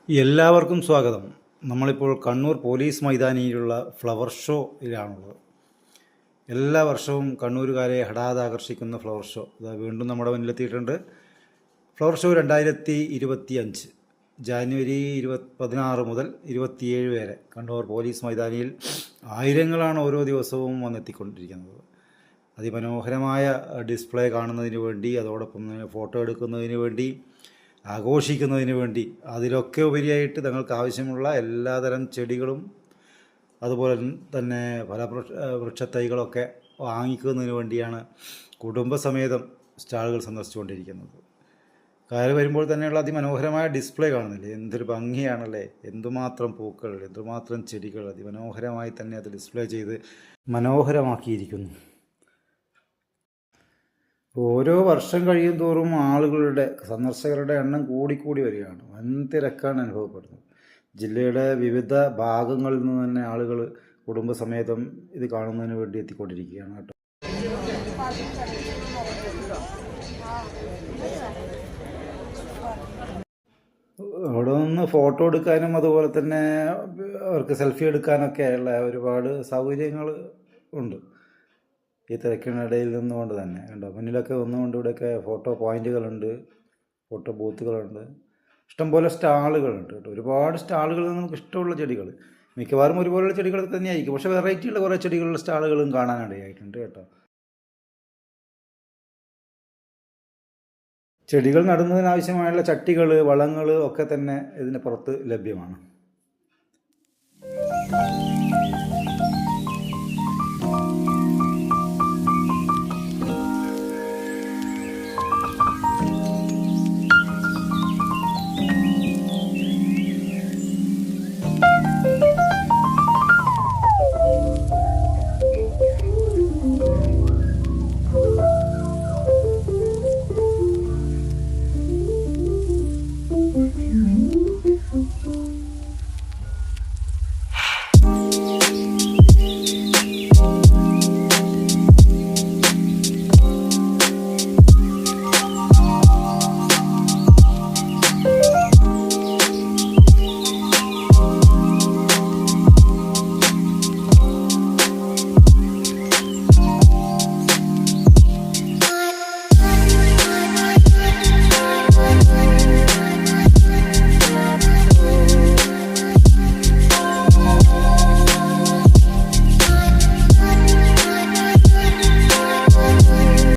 എല്ലാവർക്കും സ്വാഗതം. നമ്മളിപ്പോൾ കണ്ണൂർ പോലീസ് മൈതാനിയിലുള്ള ഫ്ലവർ ഷോയിലാണുള്ളത്. എല്ലാ വർഷവും കണ്ണൂരുകാരെ ഹഠാത് ആകർഷിക്കുന്ന ഫ്ലവർ ഷോ വീണ്ടും നമ്മുടെ മുന്നിലെത്തിയിട്ടുണ്ട്. ഫ്ലവർ ഷോ 2025 ജാനുവരി 16 മുതൽ 27 വരെ കണ്ണൂർ പോലീസ് മൈതാനിയിൽ ആയിരങ്ങളാണ് ഓരോ ദിവസവും വന്നെത്തിക്കൊണ്ടിരിക്കുന്നത്. അതിമനോഹരമായ ഡിസ്പ്ലേ കാണുന്നതിന് വേണ്ടി, അതോടൊപ്പം ഫോട്ടോ എടുക്കുന്നതിന് വേണ്ടി, ആഘോഷിക്കുന്നതിന് വേണ്ടി, അതിലൊക്കെ ഉപരിയായിട്ട് തങ്ങൾക്ക് ആവശ്യമുള്ള എല്ലാതരം ചെടികളും അതുപോലെ തന്നെ വൃക്ഷത്തൈകളൊക്കെ വാങ്ങിക്കുന്നതിന് വേണ്ടിയാണ് കുടുംബസമേതം സ്റ്റാളുകൾ സന്ദർശിച്ചുകൊണ്ടിരിക്കുന്നത്. കയറി വരുമ്പോൾ തന്നെയുള്ള അതിമനോഹരമായ ഡിസ്പ്ലേ കാണുന്നില്ലേ? എന്തൊരു ഭംഗിയാണല്ലേ! എന്തുമാത്രം പൂക്കൾ, എന്തുമാത്രം ചെടികൾ അതിമനോഹരമായി തന്നെ അത് ഡിസ്പ്ലേ ചെയ്ത് മനോഹരമാക്കിയിരിക്കുന്നു. ഓരോ വർഷം കഴിയും തോറും സന്ദർശകരുടെ എണ്ണം കൂടിക്കൂടി വരികയാണ്. വൻ തിരക്കാണ് അനുഭവപ്പെടുന്നത്. ജില്ലയുടെ വിവിധ ഭാഗങ്ങളിൽ നിന്ന് തന്നെ ആളുകൾ കുടുംബസമേതം ഇത് കാണുന്നതിന് വേണ്ടി എത്തിക്കൊണ്ടിരിക്കുകയാണ് കേട്ടോ. അവിടെ നിന്ന് ഫോട്ടോ എടുക്കാനും അതുപോലെ തന്നെ അവർക്ക് സെൽഫി എടുക്കാനൊക്കെ ഉള്ള ഒരുപാട് സൗകര്യങ്ങൾ ഉണ്ട് ഈ തിരക്കിനിടയിൽ നിന്നുകൊണ്ട് തന്നെ. കണ്ടോ, മുന്നിലൊക്കെ ഒന്നുകൊണ്ട് ഇവിടെയൊക്കെ ഫോട്ടോ പോയിന്റുകളുണ്ട്, ഫോട്ടോ ബൂത്തുകളുണ്ട്, ഇഷ്ടംപോലെ സ്റ്റാളുകളുണ്ട് കേട്ടോ. ഒരുപാട് സ്റ്റാളുകളിൽ നമുക്ക് ഇഷ്ടമുള്ള ചെടികൾ, മിക്കവാറും ഒരുപോലുള്ള ചെടികൾ തന്നെയായിരിക്കും, പക്ഷേ വെറൈറ്റിയുള്ള കുറേ ചെടികളുള്ള സ്റ്റാളുകളും കാണാനിടയായിട്ടുണ്ട് കേട്ടോ. ചെടികൾ നടുന്നതിനാവശ്യമായുള്ള ചട്ടികൾ, വളങ്ങൾ ഒക്കെ തന്നെ ഇതിന് പുറത്ത് ലഭ്യമാണ്.